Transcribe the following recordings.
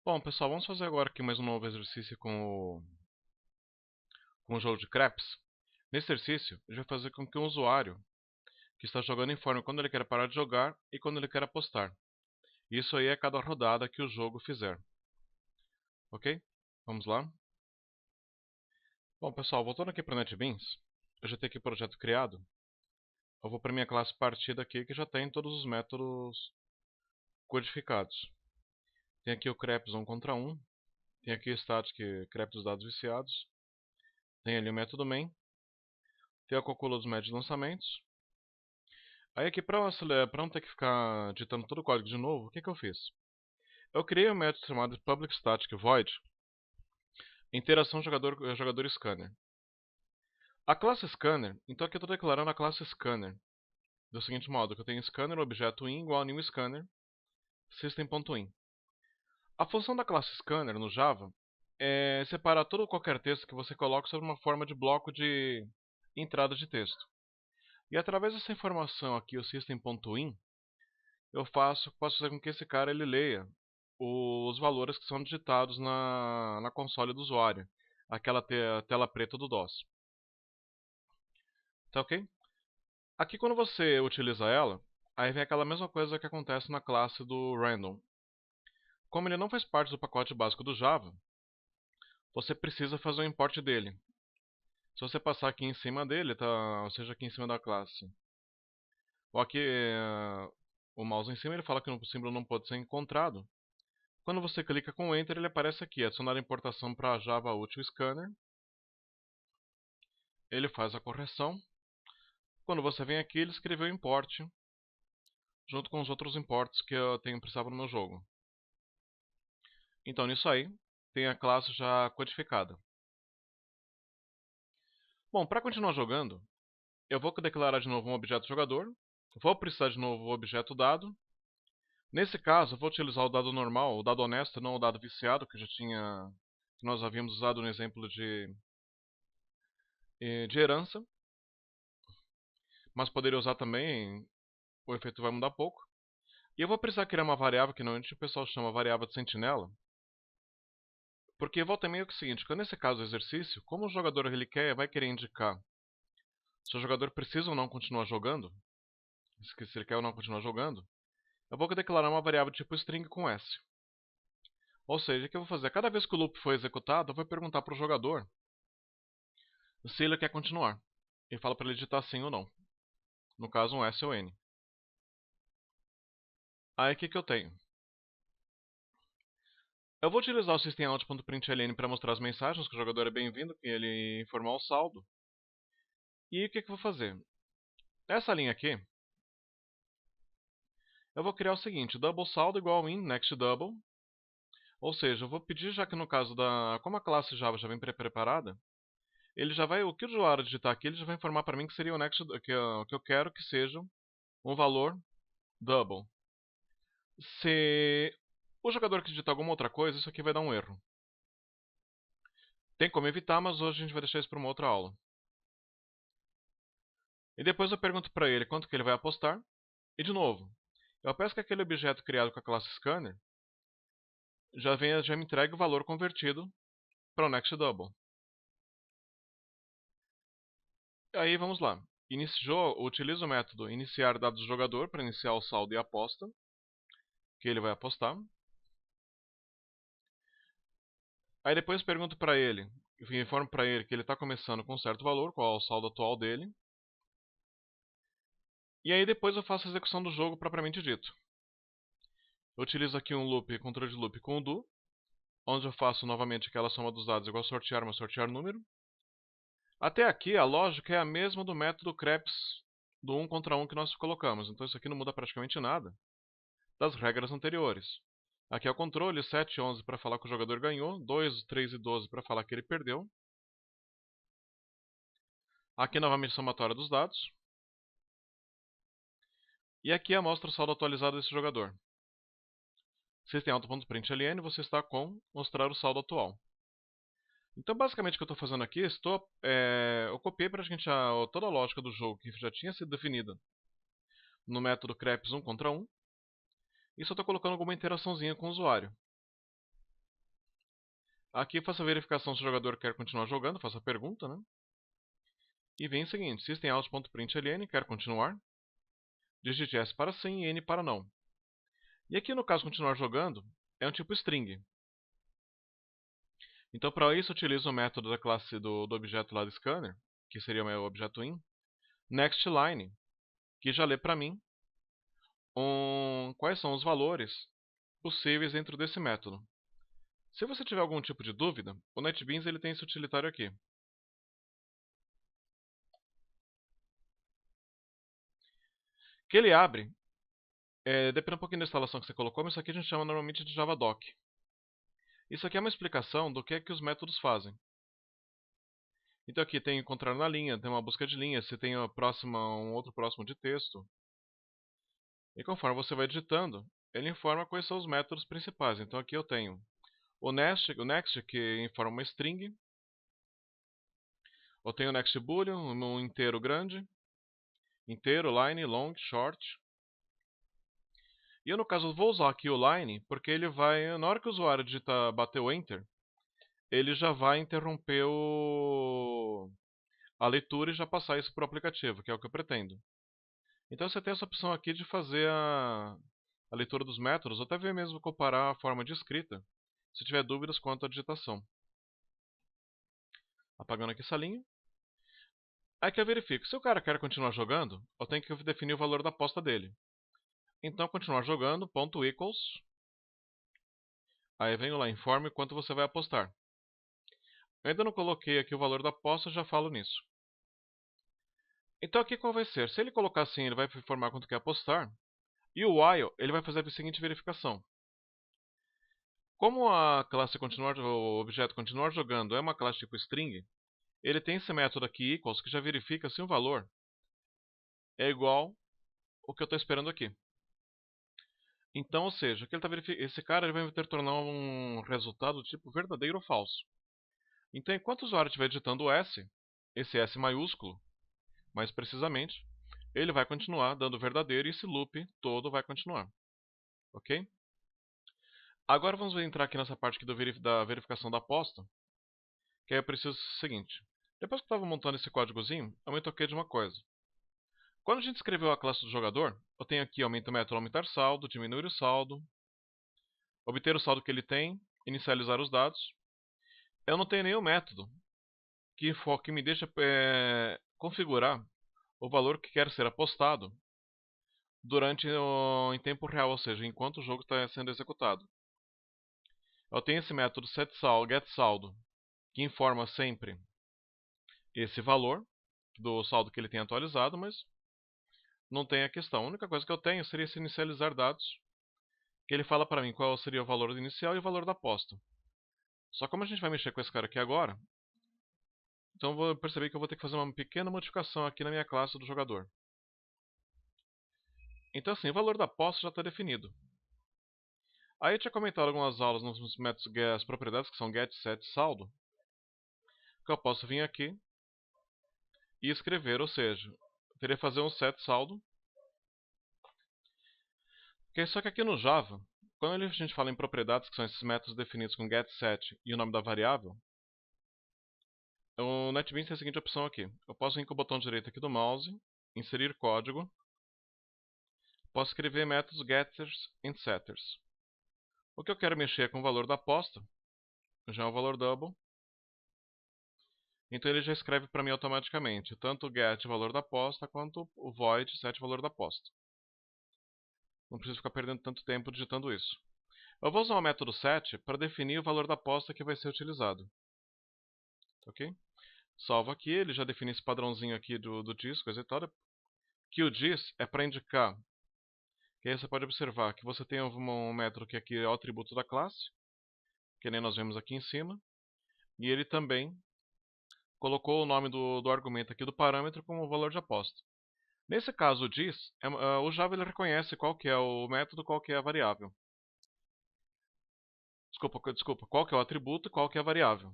Bom, pessoal, vamos fazer agora aqui mais um novo exercício com o jogo de craps. Nesse exercício, a gente vai fazer com que o usuário que está jogando informe quando ele quer parar de jogar e quando ele quer apostar. Isso aí é cada rodada que o jogo fizer. Ok? Vamos lá. Bom, pessoal, voltando aqui para o NetBeans, eu já tenho aqui o projeto criado. Eu vou para minha classe partida aqui que já tem todos os métodos codificados. Tem aqui o craps 1 contra 1. Tem aqui o static craps dos dados viciados. Tem ali o método main. Tem a calcula dos médios de lançamentos. Aí aqui para não ter que ficar digitando todo o código de novo, o que eu fiz? Eu criei um método chamado public static void interação jogador scanner. A classe scanner, então aqui eu estou declarando a classe scanner do seguinte modo, que eu tenho scanner objeto in igual a new scanner system.in. A função da classe scanner no Java é separar todo qualquer texto que você coloque sobre uma forma de bloco de entrada de texto. E através dessa informação aqui, o system.in, eu posso fazer com que esse cara ele leia os valores que são digitados na console do usuário, aquela tela preta do DOS. Tá ok? Aqui quando você utiliza ela, aí vem aquela mesma coisa que acontece na classe do random. Como ele não faz parte do pacote básico do Java, você precisa fazer um import dele. Se você passar aqui em cima dele, tá, ou seja, aqui em cima da classe, ou aqui o mouse em cima, ele fala que o símbolo não pode ser encontrado. Quando você clica com Enter, ele aparece aqui, adicionar a importação para Java Util Scanner. Ele faz a correção. Quando você vem aqui, ele escreveu import, junto com os outros imports que eu precisava no meu jogo. Então, nisso aí, tem a classe já codificada. Bom, para continuar jogando, eu vou declarar de novo um objeto jogador. Vou precisar de novo o objeto dado. Nesse caso, eu vou utilizar o dado normal, o dado honesto, não o dado viciado, que nós havíamos usado no exemplo de herança. Mas poderia usar também, o efeito vai mudar pouco. E eu vou precisar criar uma variável que normalmente o pessoal chama variável de sentinela. Porque volta e meia é o seguinte, que nesse caso do exercício, como o jogador ele vai querer indicar se o jogador precisa ou não continuar jogando, se ele quer ou não continuar jogando, eu vou declarar uma variável tipo string com s. Ou seja, o que eu vou fazer? Cada vez que o loop for executado, eu vou perguntar para o jogador se ele quer continuar. E fala para ele digitar sim ou não. No caso, um S ou N. Aí o que eu tenho? Eu vou utilizar o systemout.println para mostrar as mensagens, que o jogador é bem-vindo, que ele informou o saldo. E o que eu vou fazer? Nessa linha aqui, eu vou criar o seguinte, double saldo igual a in next double. Ou seja, eu vou pedir, já que no caso como a classe Java já vem pré-preparada, ele já vai, o que o usuário digitar aqui, ele já vai informar para mim que seria o next, que eu quero que seja um valor double. Se o jogador que digitar alguma outra coisa, isso aqui vai dar um erro. Tem como evitar, mas hoje a gente vai deixar isso para uma outra aula. E depois eu pergunto para ele quanto que ele vai apostar. E de novo, eu peço que aquele objeto criado com a classe scanner já me entregue o valor convertido para o next double. Aí vamos lá. Utilizo o método iniciar dados do jogador para iniciar o saldo e a aposta que ele vai apostar. Aí depois pergunto para ele, informo para ele que ele está começando com um certo valor, qual é o saldo atual dele. E aí depois eu faço a execução do jogo propriamente dito. Eu utilizo aqui um loop, controle de loop com o do, onde eu faço novamente aquela soma dos dados igual a sortear, mas sortear número. Até aqui a lógica é a mesma do método craps do 1 contra 1 que nós colocamos. Então isso aqui não muda praticamente nada das regras anteriores. Aqui é o controle, 7 e 11 para falar que o jogador ganhou, 2, 3 e 12 para falar que ele perdeu. Aqui novamente somatória dos dados. E aqui mostra o saldo atualizado desse jogador. Systemout.println, você está com mostrar o saldo atual. Então basicamente o que eu estou fazendo aqui, eu copiei praticamente toda a lógica do jogo que já tinha sido definida no método craps 1 contra 1. E só estou colocando alguma interaçãozinha com o usuário. Aqui faço a verificação se o jogador quer continuar jogando, faço a pergunta, né? E vem o seguinte, systemout.println, quer continuar. Digite S para sim e N para não. E aqui no caso continuar jogando, é um tipo string. Então para isso eu utilizo o método da classe do objeto lá do scanner, que seria o meu objeto in, nextLine, que já lê para mim quais são os valores possíveis dentro desse método. Se você tiver algum tipo de dúvida, o NetBeans ele tem esse utilitário aqui. Que ele abre, depende um pouquinho da instalação que você colocou, mas isso aqui a gente chama normalmente de JavaDoc. Isso aqui é uma explicação do que é que os métodos fazem. Então aqui tem encontrar na linha, tem uma busca de linha, se tem um outro próximo de texto. E conforme você vai digitando, ele informa quais são os métodos principais. Então aqui eu tenho o next que informa uma string. Eu tenho o next boolean, um inteiro grande, inteiro, line, long, short. E eu no caso vou usar aqui o line, porque ele vai, na hora que o usuário bater o enter, ele já vai interromper a leitura e já passar isso para o aplicativo, que é o que eu pretendo. Então você tem essa opção aqui de fazer a leitura dos métodos, ou até mesmo comparar a forma de escrita, se tiver dúvidas quanto à digitação. Apagando aqui essa linha. Aí que eu verifico, se o cara quer continuar jogando, eu tenho que definir o valor da aposta dele. Então continuar jogando, ponto equals. Aí venho lá, informe quanto você vai apostar. Eu ainda não coloquei aqui o valor da aposta, já falo nisso. Então aqui qual vai ser? Se ele colocar assim, ele vai informar quanto quer apostar. E o while, ele vai fazer a seguinte verificação. Como a classe o objeto continuar jogando é uma classe tipo string, ele tem esse método aqui, equals, que já verifica se o valor é igual ao que eu estou esperando aqui. Então, ou seja, que ele tá esse cara ele vai tornar um resultado tipo verdadeiro ou falso. Então, enquanto o usuário estiver digitando o S, esse S maiúsculo, mais precisamente, ele vai continuar dando verdadeiro e esse loop todo vai continuar. Ok? Agora vamos entrar aqui nessa parte aqui da verificação da aposta, que aí eu preciso o seguinte. Depois que eu estava montando esse códigozinho, eu me toquei de uma coisa. Quando a gente escreveu a classe do jogador, eu tenho aqui aumenta o método aumentar saldo, diminuir o saldo, obter o saldo que ele tem, inicializar os dados. Eu não tenho nenhum método que me deixa configurar o valor que quer ser apostado em tempo real, ou seja, enquanto o jogo está sendo executado. Eu tenho esse método getSaldo, que informa sempre esse valor do saldo que ele tem atualizado, mas não tem a questão. A única coisa que eu tenho seria esse inicializar dados, que ele fala para mim qual seria o valor inicial e o valor da aposta. Só como a gente vai mexer com esse cara aqui agora, então eu vou perceber que eu vou ter que fazer uma pequena modificação aqui na minha classe do jogador. Então assim, o valor da aposta já está definido. Aí eu tinha comentado algumas aulas nos métodos, as propriedades que são get, set, saldo, que eu posso vir aqui e escrever, ou seja, eu teria que fazer um set saldo. Só que aqui no Java, quando a gente fala em propriedades, que são esses métodos definidos com get, set e o nome da variável, o NetBeans tem a seguinte opção aqui. Eu posso vir com o botão direito aqui do mouse, inserir código, posso escrever métodos getters e setters. O que eu quero mexer é com o valor da aposta, já é o valor double. Então ele já escreve para mim automaticamente, tanto o get valor da aposta, quanto o void set valor da aposta. Não preciso ficar perdendo tanto tempo digitando isso. Eu vou usar o método set para definir o valor da aposta que vai ser utilizado. Ok? Salvo aqui, ele já define esse padrãozinho aqui do disco executado. Que o dis é para indicar, que aí você pode observar que você tem um método que aqui é o atributo da classe, que nem nós vemos aqui em cima, e ele também colocou o nome do argumento aqui do parâmetro como valor de aposta. Nesse caso, o dis, o Java ele reconhece qual que é o método, qual que é a variável. Desculpa, qual que é o atributo e qual que é a variável.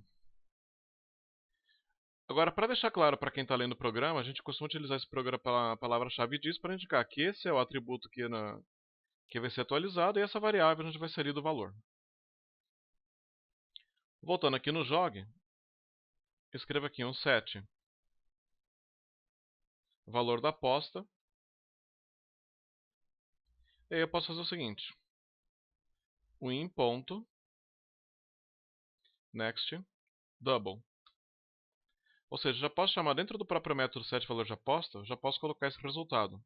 Agora, para deixar claro para quem está lendo o programa, a gente costuma utilizar esse programa pela palavra-chave dis para indicar que esse é o atributo que vai ser atualizado e essa variável onde vai ser inserido o valor. Voltando aqui no Jog, escreva aqui um set valor da aposta. E aí eu posso fazer o seguinte: win ponto next double. Ou seja, já posso chamar dentro do próprio método set valor de aposta, já posso colocar esse resultado.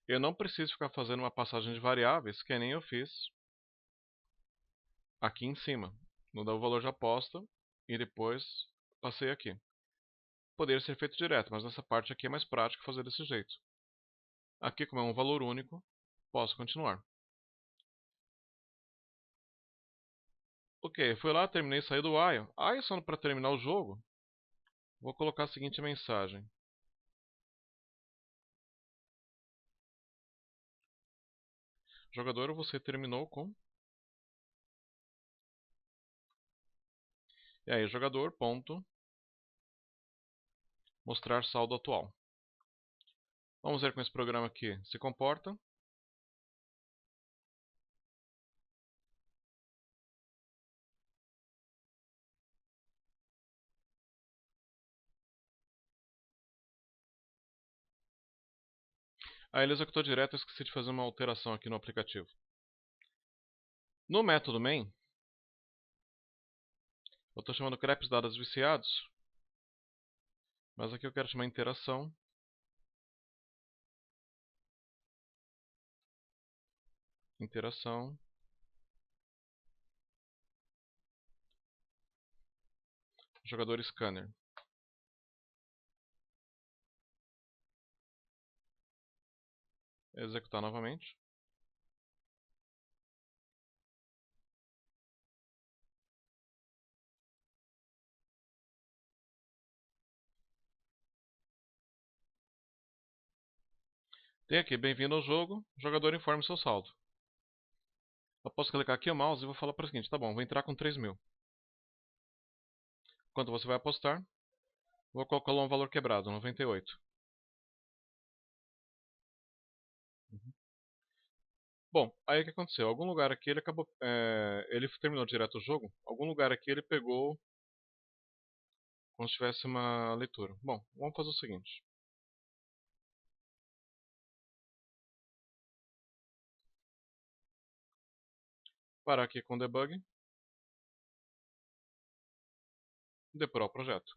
Eu não preciso ficar fazendo uma passagem de variáveis, que nem eu fiz aqui em cima, no dar o valor de aposta e depois passei aqui. Poderia ser feito direto, mas nessa parte aqui é mais prático fazer desse jeito. Aqui, como é um valor único, posso continuar. Ok, fui lá, terminei, saí do while. Aí, só para terminar o jogo, vou colocar a seguinte mensagem: jogador, você terminou com... E aí, jogador, ponto, mostrar saldo atual. Vamos ver como esse programa aqui se comporta. Aí ele executou direto, eu esqueci de fazer uma alteração aqui no aplicativo. No método main, eu estou chamando creps dados viciados, mas aqui eu quero chamar interação. Interação. Jogador scanner. Executar novamente. Tem aqui, bem-vindo ao jogo, jogador informe seu saldo. Eu posso clicar aqui o mouse e vou falar para o seguinte: tá bom, vou entrar com 3.000. Quanto você vai apostar? Vou colocar um valor quebrado, 98. Uhum. Bom, aí o que aconteceu? Algum lugar aqui ele acabou. Ele terminou direto o jogo. Algum lugar aqui ele pegou como se tivesse uma leitura. Bom, vamos fazer o seguinte: parar aqui com o debug, depurar o projeto.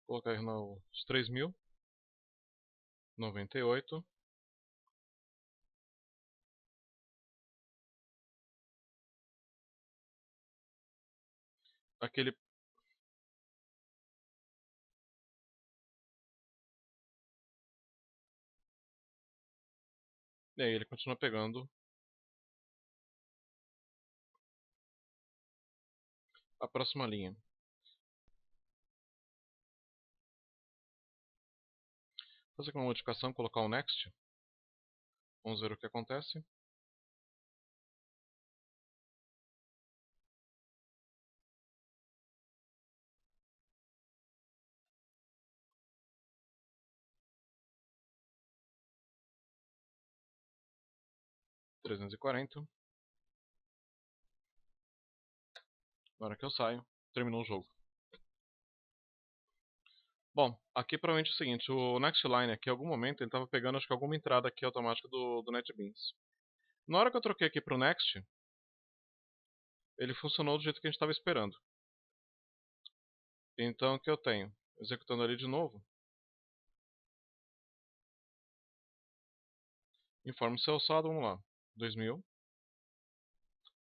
Colocar aí nos 3.000, 98. Aquele. E aí ele continua pegando a próxima linha. Fazer uma modificação, colocar o next. Vamos ver o que acontece. $340. Na hora que eu saio, terminou o jogo. Bom, aqui provavelmente é o seguinte: o next line aqui, em algum momento, ele estava pegando acho que alguma entrada aqui automática do NetBeans. Na hora que eu troquei aqui para o next, ele funcionou do jeito que a gente estava esperando. Então o que eu tenho? Executando ali de novo. Informe seu saldo, vamos lá. 2.000.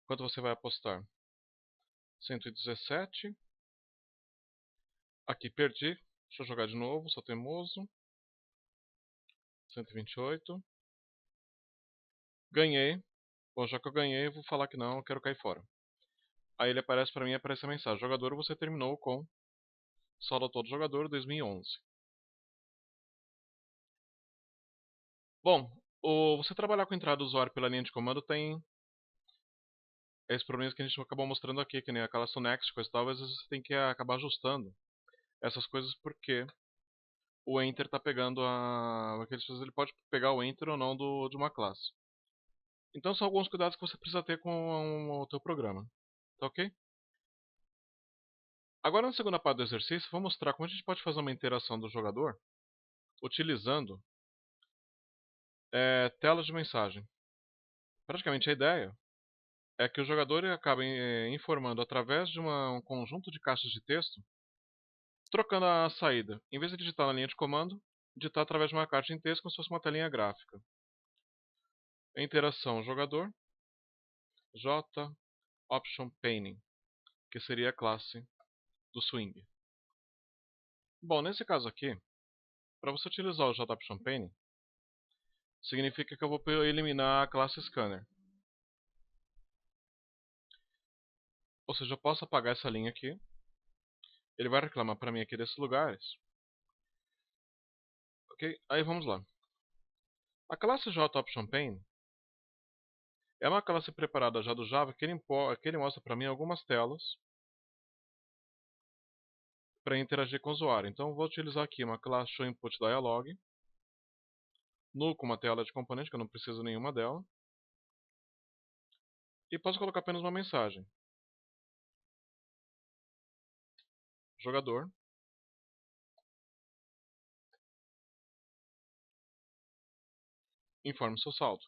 Quanto você vai apostar? 117. Aqui perdi. Deixa eu jogar de novo, sou teimoso. 128. Ganhei. Bom, já que eu ganhei, eu vou falar que não, eu quero cair fora. Aí ele aparece para mim, aparece a mensagem: jogador, você terminou com saldo todo jogador 2011. Bom, você trabalhar com entrada do usuário pela linha de comando tem esses problemas que a gente acabou mostrando aqui, que nem aquela Sonext, coisa e tal, às vezes você tem que acabar ajustando essas coisas porque o enter está pegando aqueles coisas, ele pode pegar o enter ou não de uma classe. Então são alguns cuidados que você precisa ter com o teu programa. Tá ok? Agora na segunda parte do exercício, vou mostrar como a gente pode fazer uma interação do jogador utilizando telas de mensagem. Praticamente a ideia é que o jogador acabe informando através de um conjunto de caixas de texto, trocando a saída. Em vez de digitar na linha de comando, digitar através de uma caixa em texto como se fosse uma telinha gráfica. A interação jogador J Option Painting, que seria a classe do swing. Bom, nesse caso aqui, para você utilizar o J Option Painting, significa que eu vou eliminar a classe Scanner. Ou seja, eu posso apagar essa linha aqui. Ele vai reclamar para mim aqui desses lugares. Ok? Aí vamos lá. A classe JOptionPaint é uma classe preparada já do Java que ele mostra para mim algumas telas para interagir com o usuário. Então eu vou utilizar aqui uma classe showInputDialog, null com uma tela de componente, que eu não preciso nenhuma dela. E posso colocar apenas uma mensagem. Jogador informe seu saldo.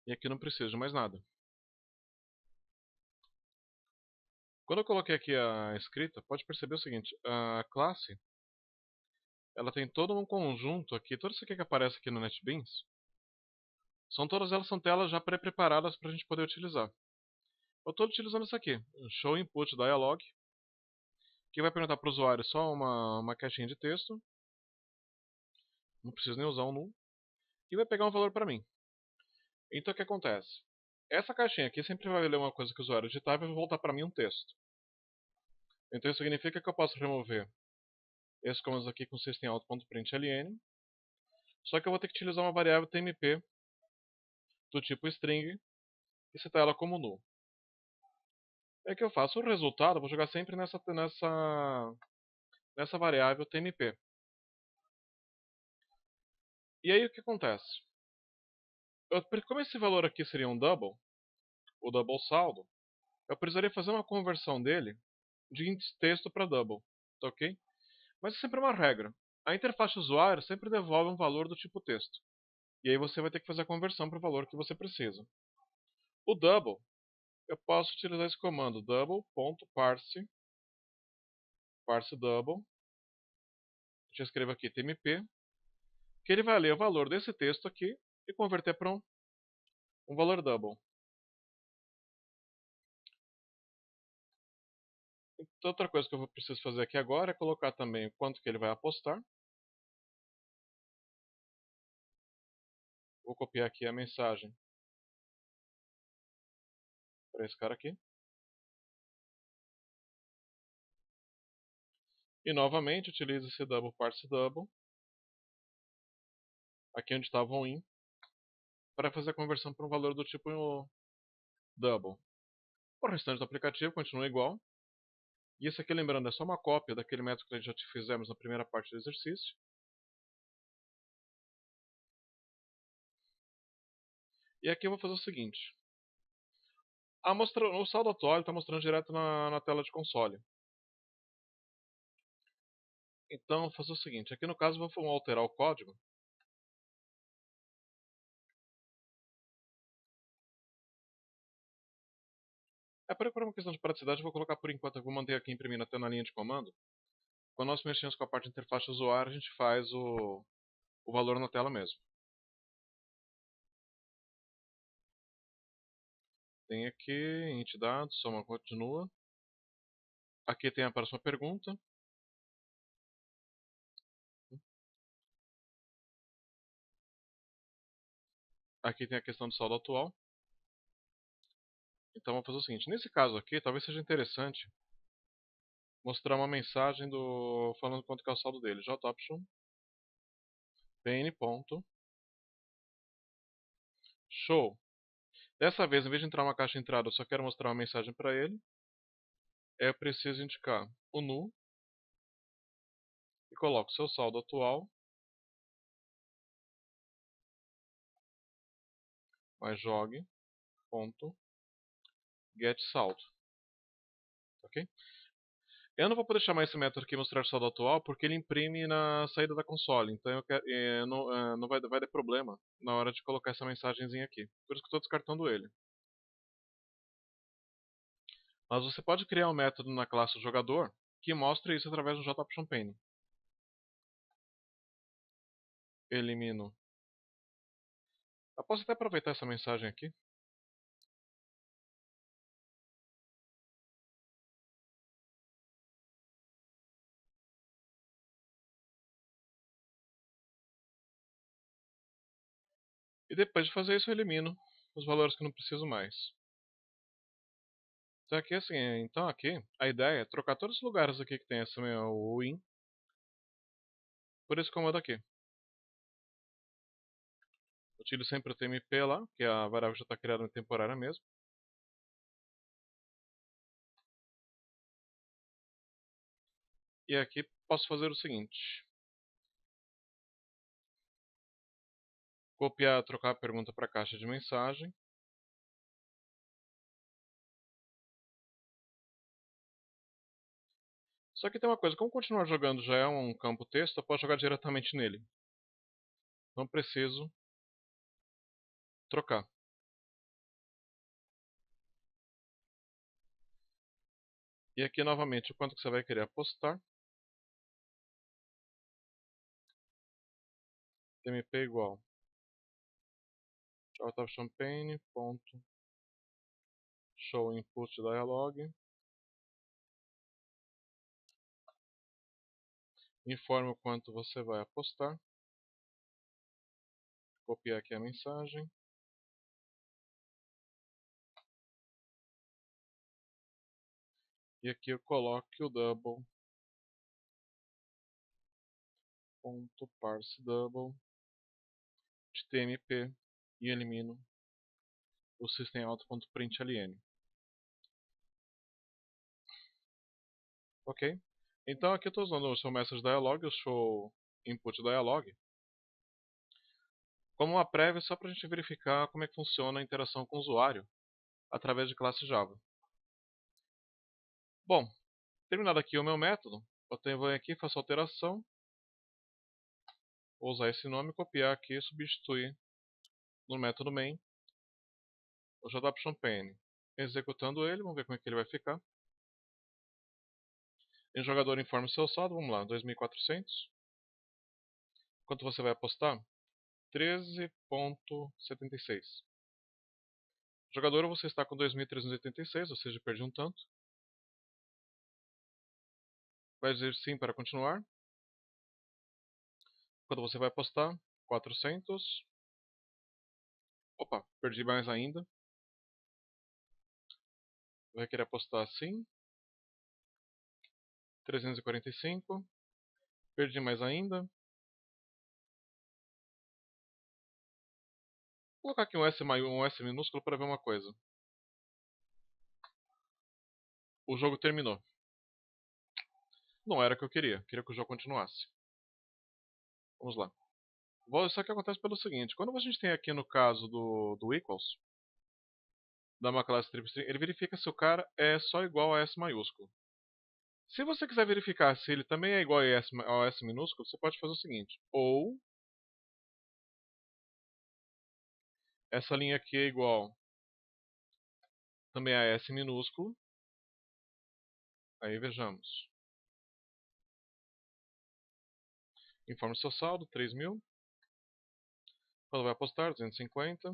E aqui não preciso de mais nada. Quando eu coloquei aqui a escrita, pode perceber o seguinte, a classe ela tem todo um conjunto aqui, tudo isso aqui que aparece aqui no NetBeans, todas elas são telas já pré-preparadas para a gente poder utilizar. Eu estou utilizando isso aqui, Show Input Dialog, que vai perguntar para o usuário só uma caixinha de texto, não preciso nem usar um null, e vai pegar um valor para mim. Então o que acontece? Essa caixinha aqui sempre vai ler uma coisa que o usuário digitar e vai voltar para mim um texto. Então isso significa que eu posso remover esses comandos aqui com systemout.println, só que eu vou ter que utilizar uma variável tmp do tipo string e citar ela como null. É que eu faço o resultado, eu vou jogar sempre nessa variável tmp. E aí o que acontece? Como esse valor aqui seria um double, o double saldo, eu precisaria fazer uma conversão dele de texto para double, tá ok? Mas é sempre uma regra. A interface usuário sempre devolve um valor do tipo texto. E aí você vai ter que fazer a conversão para o valor que você precisa. O double, eu posso utilizar esse comando double.parse double. Já escrevo aqui tmp, que ele vai ler o valor desse texto aqui e converter para um valor double. Então, outra coisa que eu preciso fazer aqui agora é colocar também o quanto que ele vai apostar. Vou copiar aqui a mensagem para esse cara aqui. E novamente utilizo esse double parse double, aqui onde estava o in, para fazer a conversão para um valor do tipo double. O restante do aplicativo continua igual. E isso aqui, lembrando, é só uma cópia daquele método que a gente já fizemos na primeira parte do exercício. E aqui eu vou fazer o seguinte. O saldo atual está mostrando direto na tela de console. Então, vou fazer o seguinte. Aqui no caso, vou alterar o código. Por uma questão de praticidade, eu vou colocar por enquanto, eu vou manter aqui imprimindo até na linha de comando. Quando nós mexemos com a parte de interface usuário, a gente faz o valor na tela mesmo. Tem aqui, int dados, soma continua. Aqui tem a próxima pergunta. Aqui tem a questão do saldo atual. Então vamos fazer o seguinte. Nesse caso aqui, talvez seja interessante mostrar uma mensagem falando quanto que é o saldo dele. JOption PN. Show. Dessa vez, em vez de entrar uma caixa de entrada, eu só quero mostrar uma mensagem para ele. é preciso indicar o nu e coloco seu saldo atual mais jogue ponto get saldo, ok? Eu não vou poder chamar esse método aqui mostrar saldo atual porque ele imprime na saída da console, então não vai ter problema na hora de colocar essa mensagenzinha aqui. Por isso que eu estou descartando ele. Mas você pode criar um método na classe jogador que mostre isso através do JOptionPane. Elimino. Eu posso até aproveitar essa mensagem aqui. E depois de fazer isso, eu elimino os valores que eu não preciso mais. Então aqui, assim, a ideia é trocar todos os lugares aqui que tem esse meu win por esse comando aqui. Utilizo sempre o TMP lá, que a variável já está criada em temporária mesmo. E aqui posso fazer o seguinte. Copiar, trocar a pergunta para a caixa de mensagem. Só que tem uma coisa, como continuar jogando já é um campo texto, eu posso jogar diretamente nele. Não preciso trocar. E aqui novamente o quanto que você vai querer apostar. TMP igual champagne.show input dialog. Informe o quanto você vai apostar. Copiar aqui a mensagem. E aqui eu coloco o double.parseDouble de TMP e elimino o systemout.println. Ok? Então aqui eu estou usando o show message dialog, o show input dialog, como uma prévia só para a gente verificar como é que funciona a interação com o usuário através de classe Java. Bom, terminado aqui o meu método, eu vou aqui, faço alteração, vou usar esse nome, copiar aqui e substituir no método main o JOptionPane. Executando ele, vamos ver como é que ele vai ficar. Em jogador informe seu saldo, vamos lá, 2.400. Quanto você vai apostar? 13,76. Jogador, você está com 2.386, ou seja, perdi um tanto. Vai dizer sim para continuar. Quanto você vai apostar? 400. Opa, perdi mais ainda. Vai querer apostar sim. 345. Perdi mais ainda. Vou colocar aqui um S minúsculo para ver uma coisa. O jogo terminou. Não era o que eu queria. Queria que o jogo continuasse. Vamos lá. Só que acontece pelo seguinte. Quando a gente tem aqui no caso do equals, da uma classe triple string, ele verifica se o cara é só igual a S maiúsculo. Se você quiser verificar se ele também é igual ao S minúsculo, você pode fazer o seguinte. Ou essa linha aqui é igual também a S minúsculo. Aí vejamos. Informe seu saldo, 3.000. Quando vai apostar, 250.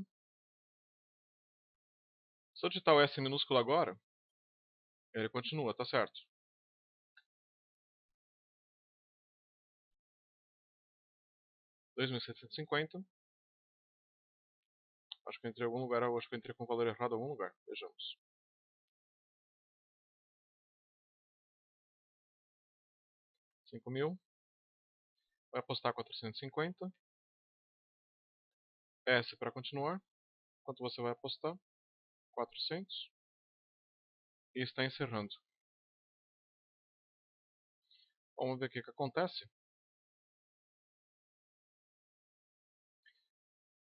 Se eu digitar o S minúsculo agora, ele continua, tá certo. 2.750. Acho que eu entrei em algum lugar, acho que eu entrei com o valor errado em algum lugar. Vejamos. $5.000. Vai apostar 450. S para continuar. Quanto você vai apostar? 400. E está encerrando. Vamos ver o que acontece.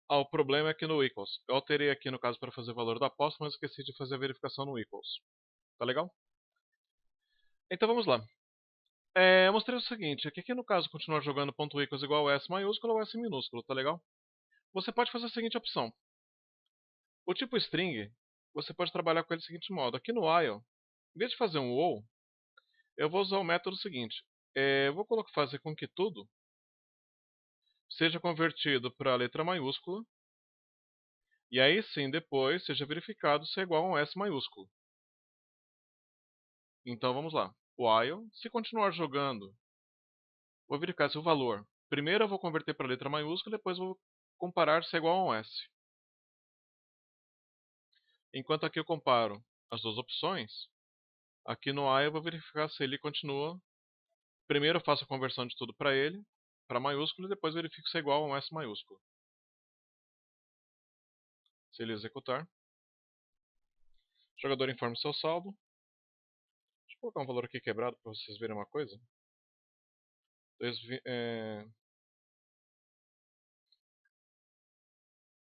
O problema é que no equals. Eu alterei aqui no caso para fazer o valor da aposta, mas esqueci de fazer a verificação no equals. Tá legal? Então vamos lá. Eu mostrei o seguinte, aqui no caso continuar jogando ponto equals igual a S maiúsculo ou S minúsculo, tá legal? Você pode fazer a seguinte opção. O tipo string, você pode trabalhar com ele do seguinte modo. Aqui no while, em vez de fazer um ou, eu vou usar o método seguinte. Eu vou fazer com que tudo seja convertido para a letra maiúscula. E aí sim, depois, seja verificado se é igual a um S maiúsculo. Então vamos lá. While, se continuar jogando, vou verificar se o valor. Primeiro eu vou converter para a letra maiúscula, depois vou comparar se é igual a um S. Enquanto aqui eu comparo as duas opções, aqui no while eu vou verificar se ele continua. Primeiro eu faço a conversão de tudo para ele, para maiúsculo, e depois verifico se é igual a um S maiúsculo. Se ele executar, o jogador informa o seu saldo. Deixa eu colocar um valor aqui quebrado para vocês verem uma coisa.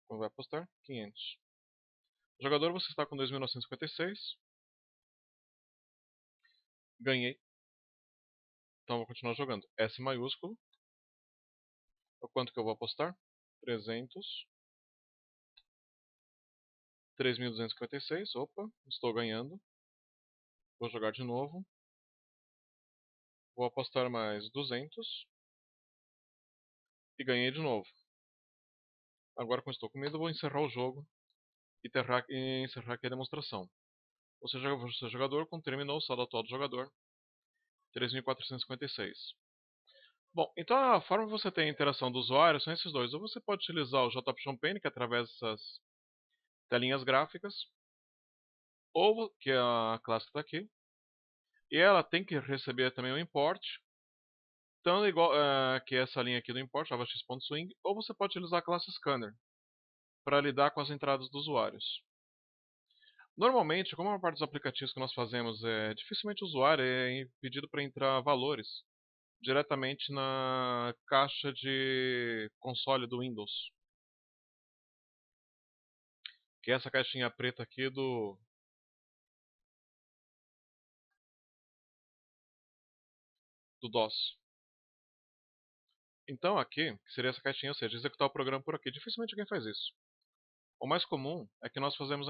Como vai apostar? 500. O jogador, você está com 2.956. Ganhei. Então vou continuar jogando. S maiúsculo. O quanto que eu vou apostar? 300. 3.256. Opa, estou ganhando. Vou jogar de novo. Vou apostar mais 200. E ganhei de novo. Agora, como estou com medo, vou encerrar o jogo e encerrar aqui a demonstração. Ou seja, o seu jogador terminou o saldo atual do jogador 3.456. Bom, então a forma que você tem a interação do usuário são esses dois. Ou você pode utilizar o JOptionPane, que é através dessas telinhas gráficas, ou que é a classe que está aqui, e ela tem que receber também o import, tanto igual que é essa linha aqui do import, javax.swing, ou você pode utilizar a classe scanner para lidar com as entradas dos usuários. Normalmente, como a parte dos aplicativos que nós fazemos dificilmente o usuário é pedido para entrar valores diretamente na caixa de console do Windows, que é essa caixinha preta aqui do DOS. Então aqui, que seria essa caixinha, ou seja, executar o programa por aqui. Dificilmente alguém faz isso. O mais comum é que nós façamos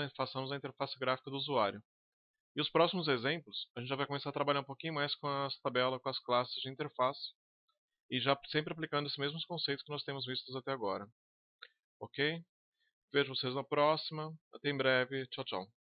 a interface gráfica do usuário. E os próximos exemplos, a gente já vai começar a trabalhar um pouquinho mais com as tabelas, com as classes de interface, e já sempre aplicando esses mesmos conceitos que nós temos vistos até agora. Ok? Vejo vocês na próxima. Até em breve. Tchau, tchau.